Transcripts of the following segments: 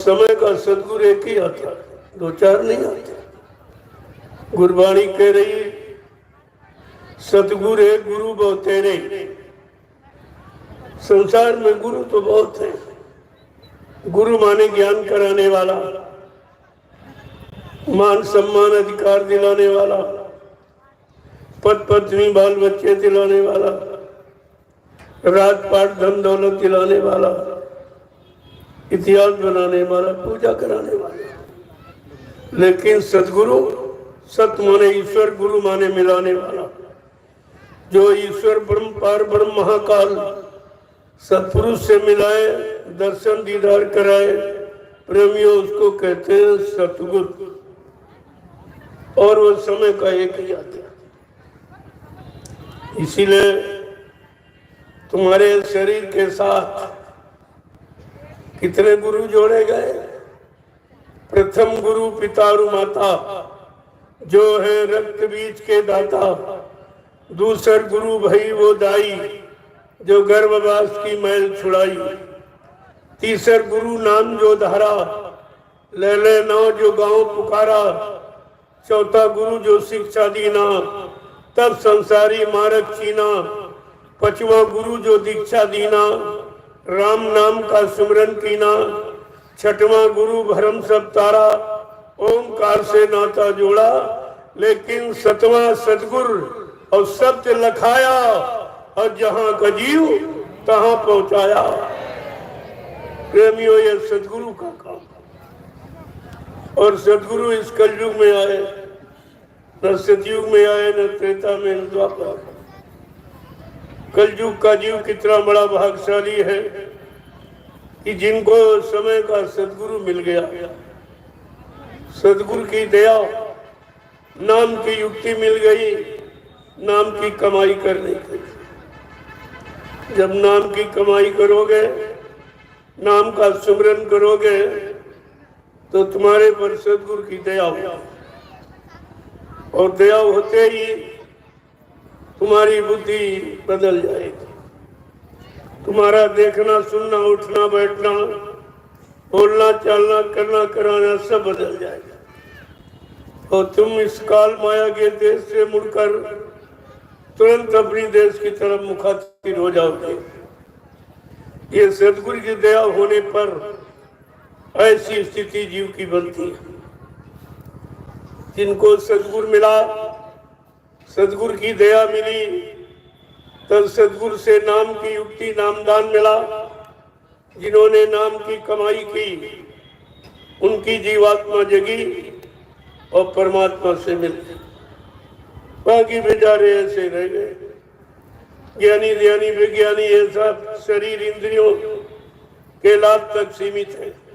समय का सदगुरु एक ही आता, दो चार नहीं आते। गुरबाणी कह रही सतगुरु एक गुरु बहुत तेरे। संसार में गुरु तो बहुत है। गुरु माने ज्ञान कराने वाला, मान सम्मान अधिकार दिलाने वाला, पद पत्नी बाल बच्चे दिलाने वाला, राजपाट धन दौलत दिलाने वाला, इतिहास बनाने वाला, पूजा कराने वाला। लेकिन सतगुरु, सत माने ईश्वर, गुरु माने मिलाने वाला। जो ईश्वर ब्रह्म पार ब्रह्म महाकाल सतपुरुष से मिलाए, दर्शन दीदार कराए, प्रेमियों उसको कहते हैं सतगुरु। और वो समय का एक ही आता है। इसीलिए तुम्हारे शरीर के साथ कितने गुरु जोड़े गए। प्रथम गुरु पिता और माता, जो है रक्त बीज के दाता। दूसर गुरु भई वो दाई, जो गर्भवास की मैल छुड़ाई। तीसर गुरु नाम जो धारा, ले ले नाव जो गांव पुकारा। चौथा गुरु जो शिक्षा दीना, तब संसारी मार्ग चीना। पांचवा गुरु जो दीक्षा दीना, राम नाम का सुमरन कीना। छठवां गुरु भरम सब तारा, ओमकार से नाता जोड़ा। लेकिन सतवां सतगुरु और सत्य लखाया, और जहां का जीव तहां पहुंचाया। प्रेमियों, ये सतगुरु का काम। और सतगुरु इस कलयुग में आए, न सतयुग में आए, न त्रेता में, न द्वापर। कलयुग का जीव कितना बड़ा भाग्यशाली है कि जिनको समय का सतगुरु मिल गया। सतगुरु की दया, नाम की युक्ति मिल गई, नाम की कमाई करने की। जब नाम की कमाई करोगे, नाम का सुमरन करोगे, तो तुम्हारे पर सतगुरु की दया होगी। और दया होते ही तुम्हारी बुद्धि बदल जाएगी। तुम्हारा देखना, सुनना, उठना, बैठना, बोलना, चलना, करना, कराना सब बदल जाएगा। और तुम इस काल माया के देश से मुड़कर तुरंत अपनी देश की तरफ मुखातिब हो जाओगे। ये सतगुरु की दया होने पर ऐसी स्थिति जीव की बनती है। जिनको सतगुरु मिला, सतगुरु की दया मिली, तब सतगुरु से नाम की युक्ति, नामदान मिला। जिन्होंने नाम की कमाई की, उनकी जीवात्मा जगी और परमात्मा से मिली। बाकी बेचारे ऐसे रह गए। ज्ञानी ध्यानी विज्ञानी ये सब शरीर इंद्रियों के लाभ तक सीमित है।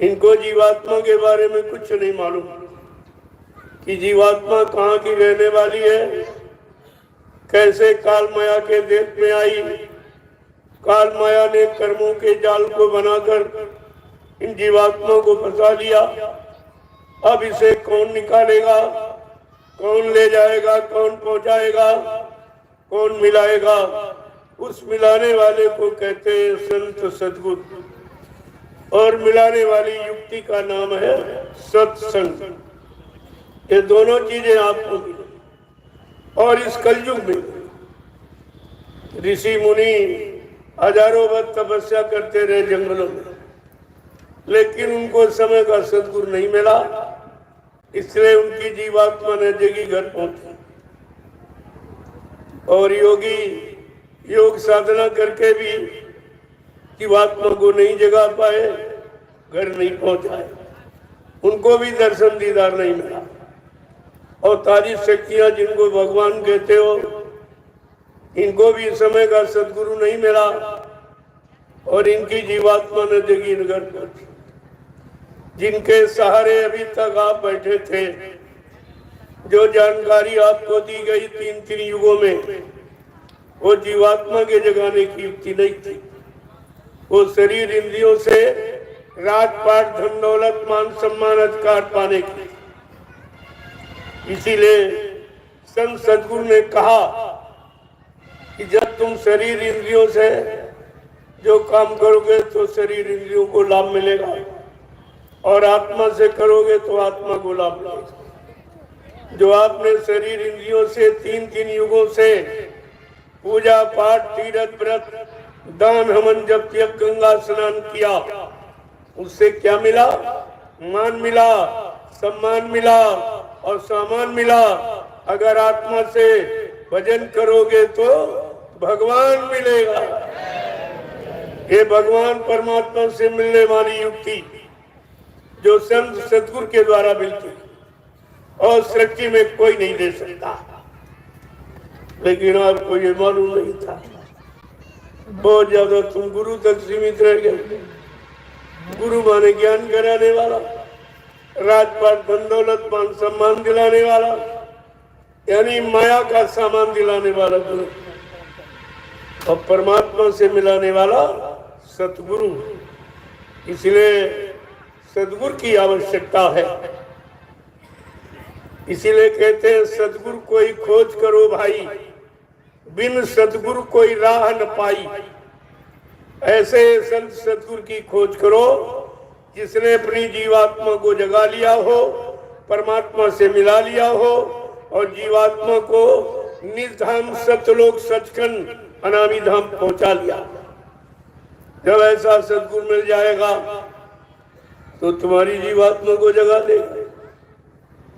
इनको जीवात्मा के बारे में कुछ नहीं मालूम कि जीवात्मा कहाँ की रहने वाली है, कैसे काल माया के देश में आई। काल माया ने कर्मों के जाल को बनाकर इन जीवात्मा को फंसा लिया। अब इसे कौन निकालेगा, कौन ले जाएगा, कौन पहुंचाएगा, कौन मिलाएगा। उस मिलाने वाले को कहते हैं संत सतगुरु। और मिलाने वाली युक्ति का नाम है सत्संग। ये दोनों चीजें आपको मिले। और इस कलयुग में ऋषि मुनि हजारों वर्ष तपस्या करते रहे जंगलों में, लेकिन उनको समय का सतगुरु नहीं मिला। इसलिए उनकी जीवात्मा ने जगी घर पहुंची। और योगी योग साधना करके भी जीवात्मा को नहीं जगा पाए, घर नहीं पहुंचाए। उनको भी दर्शन दीदार नहीं मिला। और ताजी शक्तियां जिनको भगवान कहते हो, इनको भी समय का सतगुरु नहीं मिला। और इनकी जीवात्मा ने जगी नगर पहुंची। जिनके सहारे अभी तक आप बैठे थे, जो जानकारी आपको दी गई तीन तीन युगों में, वो जीवात्मा के जगाने की युक्ति नहीं थी। वो शरीर इंद्रियों से राजपाट धन दौलत मान सम्मान अधिकार पाने की। इसीलिए संत सतगुरु ने कहा कि जब तुम शरीर इंद्रियों से जो काम करोगे तो शरीर इंद्रियों को लाभ मिलेगा, और आत्मा से करोगे तो आत्मा को लाभ मिलेगा। जो आपने शरीर इंद्रियों से तीन तीन युगों से पूजा पाठ तीर्थ व्रत दान हवन जप यज्ञ गंगा स्नान किया, उससे क्या मिला? मान मिला, सम्मान मिला और सामान मिला। अगर आत्मा से भजन करोगे तो भगवान मिलेगा। ये भगवान परमात्मा से मिलने वाली युक्ति जो संत सतगुरु के द्वारा मिलती और सृष्टि में कोई नहीं दे सकता। लेकिन आपको ये मालूम नहीं था, बहुत ज्यादा तुम गुरु तक सीमित रह गए। गुरु माने ज्ञान कराने वाला, राजपाट धन दौलत मान सम्मान दिलाने वाला, यानी माया का सामान दिलाने वाला गुरु, और परमात्मा से मिलाने वाला सतगुरु। इसलिए सतगुरु की आवश्यकता है। इसीलिए कहते हैं सतगुरु कोई खोज करो भाई, बिन सतगुरु कोई राह न पाई। ऐसे संत सतगुरु की खोज करो जिसने अपनी जीवात्मा को जगा लिया हो, परमात्मा से मिला लिया हो और जीवात्मा को निज धाम सत्यलोक सचखंड अनामी धाम पहुंचा लिया। जब ऐसा सतगुरु मिल जाएगा तो तुम्हारी जीवात्मा को जगा देगा।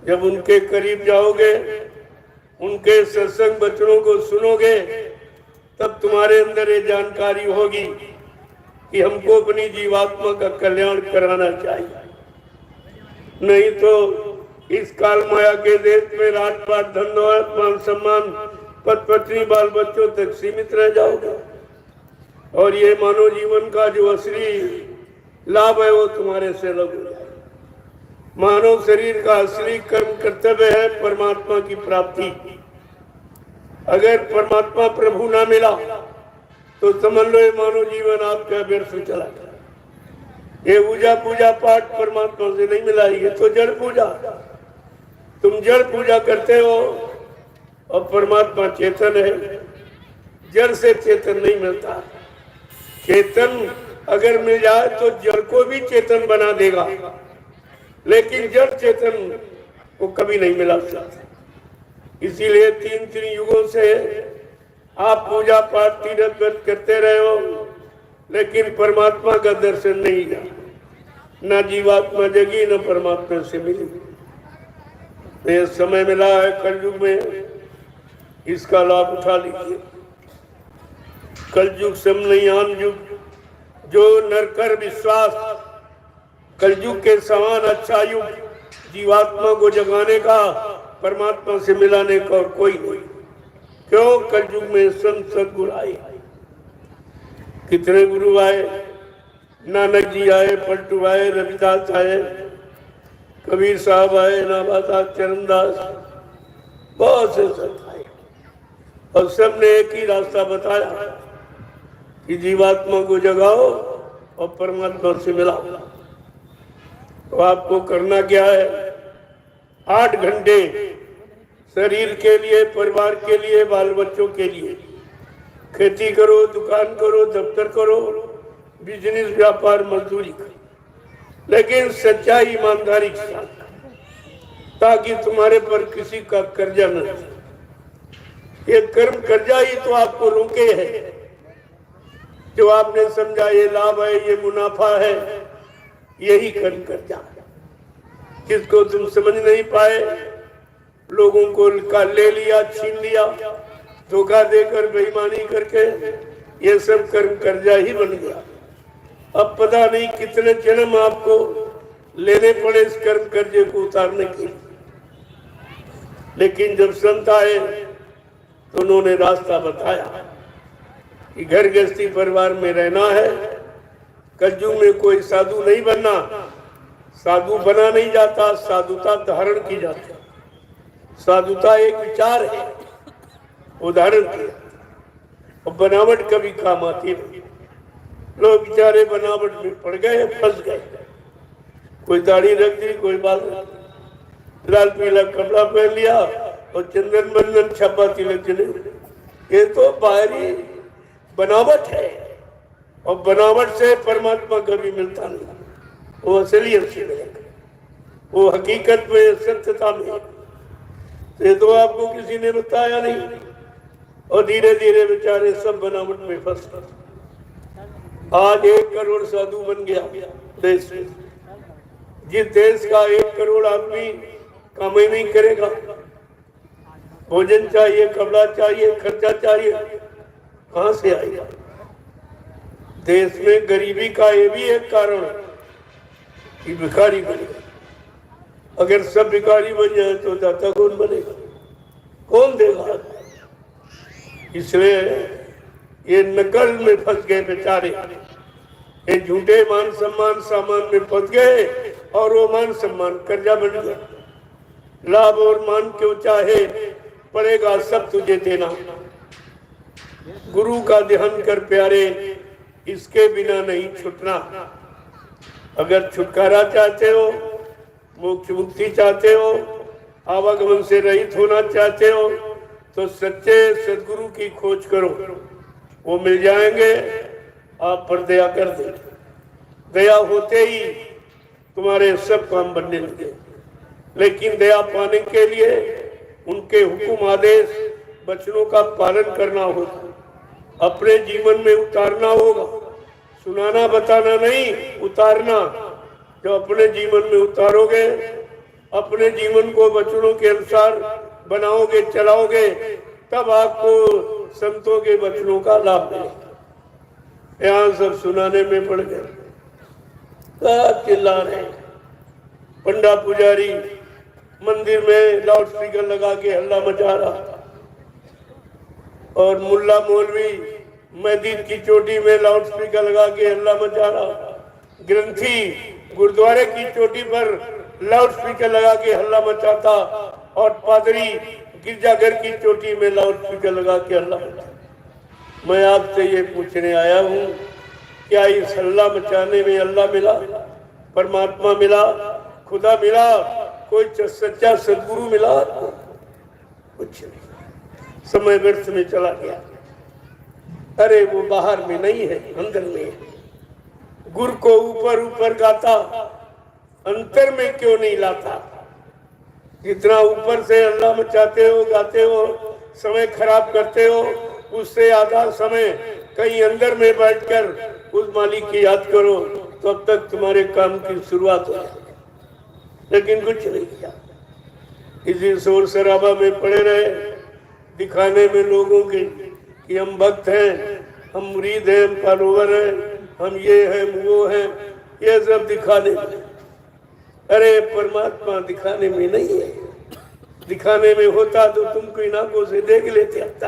जब उनके करीब जाओगे, उनके सत्संग वचनों को सुनोगे, तब तुम्हारे अंदर ये जानकारी होगी कि हमको अपनी जीवात्मा का कल्याण कराना चाहिए। नहीं तो इस काल माया के देश में राजपाट धन दौलत मान सम्मान पद पत्नी बाल बच्चों तक सीमित रह जाओगे, और ये मानव जीवन का जो असली लाभ है वो तुम्हारे से लग जाएगा। मानव शरीर का असली कर्म कर्तव्य है परमात्मा की प्राप्ति। अगर परमात्मा प्रभु ना मिला तो समझ लो ये मानव जीवन आपका व्यर्थ चला गया। ये पूजा पाठ परमात्मा से नहीं मिला, ये तो जड़ पूजा। तुम जड़ पूजा करते हो और परमात्मा चेतन है। जड़ से चेतन नहीं मिलता। चेतन अगर मिल जाए तो जड़ को भी चेतन बना देगा, लेकिन जड़ चेतन को कभी नहीं मिला सकता। इसीलिए तीन तीन युगों से आप पूजा पाठ तीर्थ व्रत करते रहे हो, लेकिन परमात्मा का दर्शन नहीं हुआ। न जीवात्मा जगी न परमात्मा से मिली। ये समय मिला है कलयुग में, इसका लाभ उठा लीजिए। कलयुग समनयान युग, जो नरकर विश्वास, कलयुग के समान अच्छा युग जीवात्मा को जगाने का, परमात्मा से मिलाने का और कोई नहीं। क्यों? कलयुग में संत सदगुरु आए। कितने गुरु आए? नानक जी आए, पलटू आए, रविदास आए, कबीर साहब आए, नाभादास, चरणदास, बहुत से संत आए, और सबने एक ही रास्ता बताया कि जीवात्मा को जगाओ और परमात्मा से मिलाओ। तो आपको करना क्या है? 8 घंटे शरीर के लिए, परिवार के लिए, बाल बच्चों के लिए खेती करो, दुकान करो, दफ्तर करो, बिजनेस व्यापार मजदूरी करो, लेकिन सच्चाई ईमानदारी के साथ, ताकि तुम्हारे पर किसी का कर्जा न हो। ये कर्म कर्जा ही तो आपको रोके है। जो आपने समझा ये लाभ है, ये मुनाफा है, यही कर्म कर्जा, जिसको तुम समझ नहीं पाए, लोगों को ले लिया, छीन लिया, धोखा देकर बेईमानी करके, ये सब कर्म कर्जा ही बन गया। अब पता नहीं कितने जन्म आपको लेने पड़े इस कर्म कर्जे को उतारने के लिए। लेकिन जब संत आए तो उन्होंने रास्ता बताया कि घर गृहस्थी परिवार में रहना है। कलयुग में कोई साधु नहीं बनना। साधु बना नहीं जाता, साधुता धारण की जाती है। साधुता एक विचार है, उदाहरण की, और बनावट कभी काम आती नहीं। लोग बेचारे बनावट में पड़ गए, फंस गए। कोई दाढ़ी रख दी, कोई बाल, लाल पीला कपड़ा पहन लिया और चंदन बंदन छापा तिलक चले। ये तो बाहरी बनावट है, और बनावट से परमात्मा कभी मिलता नहीं। वो असलियत से मिलेगा, वो हकीकत में, सत्यता में। ये तो आपको किसी ने बताया नहीं, और धीरे धीरे बेचारे सब बनावट में फंस गए। आज 1 करोड़ साधु बन गया देश में। जिस देश का 1 करोड़ आदमी कमाई नहीं करेगा, भोजन चाहिए, कपड़ा चाहिए, खर्चा चाहिए, कहां से आएगा? देश में गरीबी का ये भी एक कारण है कि भिखारी बने। अगर सब भिखारी बन जाए तो दाता कौन बनेगा? कौन देगा? इसलिए ये नकल में फंस गए बेचारे, ये झूठे मान सम्मान सामान में फंस गए, और वो मान सम्मान कर्जा बन गया। लाभ और मान क्यों चाहे, पड़ेगा सब तुझे देना। गुरु का ध्यान कर प्यारे, इसके बिना नहीं छूटना। अगर छुटकारा चाहते हो, मोक्ष मुक्ति चाहते हो, आवागमन से रहित होना चाहते हो, तो सच्चे सदगुरु की खोज करो, वो मिल जाएंगे। आप पर दया कर दे, दया होते ही तुम्हारे सब काम बनने लगे। लेकिन दया पाने के लिए उनके हुक्म आदेश वचनों का पालन करना होगा, अपने जीवन में उतारना होगा। सुनाना बताना नहीं, उतारना। जो अपने जीवन में उतारोगे, अपने जीवन को वचनों के अनुसार बनाओगे, चलाओगे, तब आपको संतों के वचनों का लाभ मिलेगा। यहाँ सब सुनाने में पड़ गए, चिल्ला रहे। पंडा पुजारी मंदिर में लाउड स्पीकर लगा के हल्ला मचा रहा, और मुल्ला मौलवी मस्जिद की चोटी में लाउड स्पीकर लगा के हल्ला मचा रहा। ग्रंथी गुरुद्वारे की चोटी पर लाउड स्पीकर लगा के हल्ला मचाता, और पादरी गिरजाघर की चोटी में लाउड स्पीकर लगा के हल्ला मचाता। मैं आपसे ये पूछने आया हूँ, क्या इस हल्ला मचाने में अल्लाह मिला, परमात्मा मिला, खुदा मिला, कोई सच्चा सदगुरु मिला? कुछ नहीं, समय व्यर्थ में चला गया। अरे वो बाहर में नहीं है, अंदर में है। गुर को ऊपर ऊपर गाता, अंतर में क्यों नहीं लाता? जितना ऊपर से अल्लाह मचाते हो, गाते हो, समय खराब करते हो, उससे आधा समय कहीं अंदर में बैठकर उस मालिक की याद करो, तो अब तक तुम्हारे काम की शुरुआत हो जाएगी। लेकिन कुछ नहीं किया, इसी शोर शराबा में पड़े रहे, दिखाने में लोगों के कि हम भक्त हैं, हम मुरीद हैं, हम फॉलोवर हैं, हम ये हैं, वो हैं, ये सब दिखाने में। अरे परमात्मा दिखाने में नहीं है। दिखाने में होता तो तुमको इन आंखों से देख लेते आता,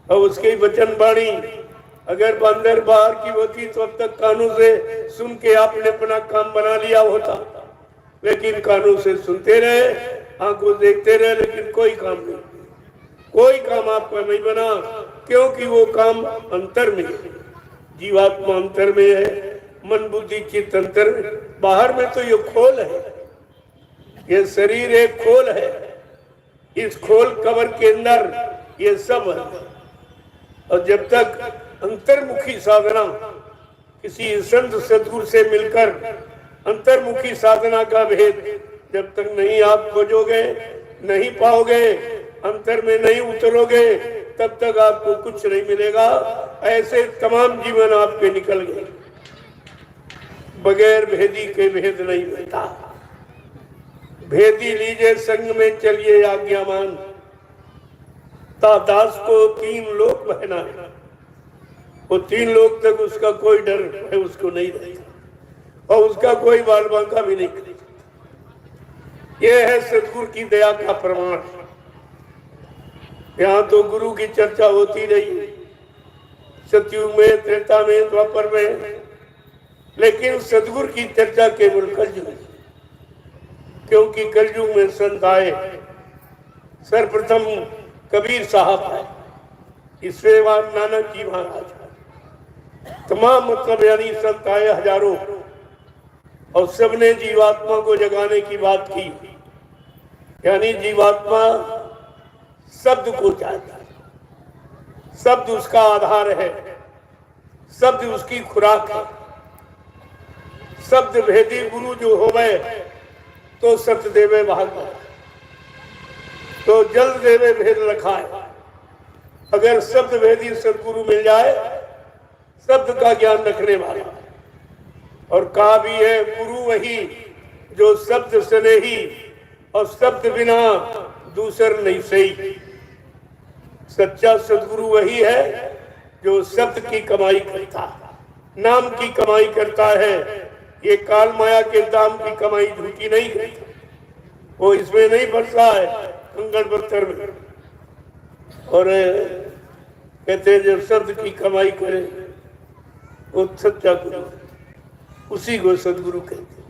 और उसकी वचन बाणी अगर अंदर बाहर की होती तो अब तक कानों से सुन के आपने अपना काम बना लिया होता। लेकिन कानों से सुनते रहे, आंखों देखते रहे, लेकिन कोई काम नहीं, कोई काम आपका नहीं बना, क्योंकि वो काम अंतर में है। जीवात्मा अंतर में है, मन बुद्धि चित्त अंतर में। बाहर में तो ये खोल है, ये शरीर एक खोल है, इस खोल कवर के अंदर ये सब है। और जब तक अंतर्मुखी साधना किसी संत सदगुरु से मिलकर अंतर्मुखी साधना का भेद जब तक नहीं आप खोजोगे, नहीं पाओगे, अंतर में नहीं उतरोगे, तब तक आपको कुछ नहीं मिलेगा। ऐसे तमाम जीवन आपके निकल गए। बगैर भेदी के भेद नहीं मिलता। भेदी लीजिए संग में चलिए आज्ञामान, दास को 3 लोक बहना है। वो 3 लोक तक उसका कोई डर है उसको नहीं रहता, और उसका कोई बाल बांका भी नहीं करेगा। यह है सदगुरु की दया का प्रमाण। यहाँ तो गुरु की चर्चा होती रही, सतयुग में, त्रेता में, द्वापर में, लेकिन सदगुरु की चर्चा केवल कलयुग में। क्योंकि कलयुग में संत आए, सर्वप्रथम कबीर साहब आए, इसके बाद नानक जी महाराज, तमाम मतलब यानी संत आए हजारों, और सबने जीवात्मा को जगाने की बात की। यानी जीवात्मा शब्द को चाहता है, शब्द उसका आधार है, शब्द उसकी खुराक है। शब्द भेदी गुरु जो होवे तो सत्य देवे भाग, तो जल्द देवे भेद रखा है। अगर शब्द भेदी सदगुरु मिल जाए, शब्द का ज्ञान रखने वाला, और कहा भी है गुरु वही जो शब्द स्नेही, और शब्द बिना दूसर नहीं सही। सच्चा सदगुरु वही है जो शब्द की कमाई करता है, नाम की कमाई करता है। ये काल माया के दाम की कमाई झूठी नहीं करता, वो इसमें नहीं फंसा है अंगड़ पत्थर में। और कहते हैं जब शब्द की कमाई करे वो सच्चा गुरु, उसी को सदगुरु कहते हैं।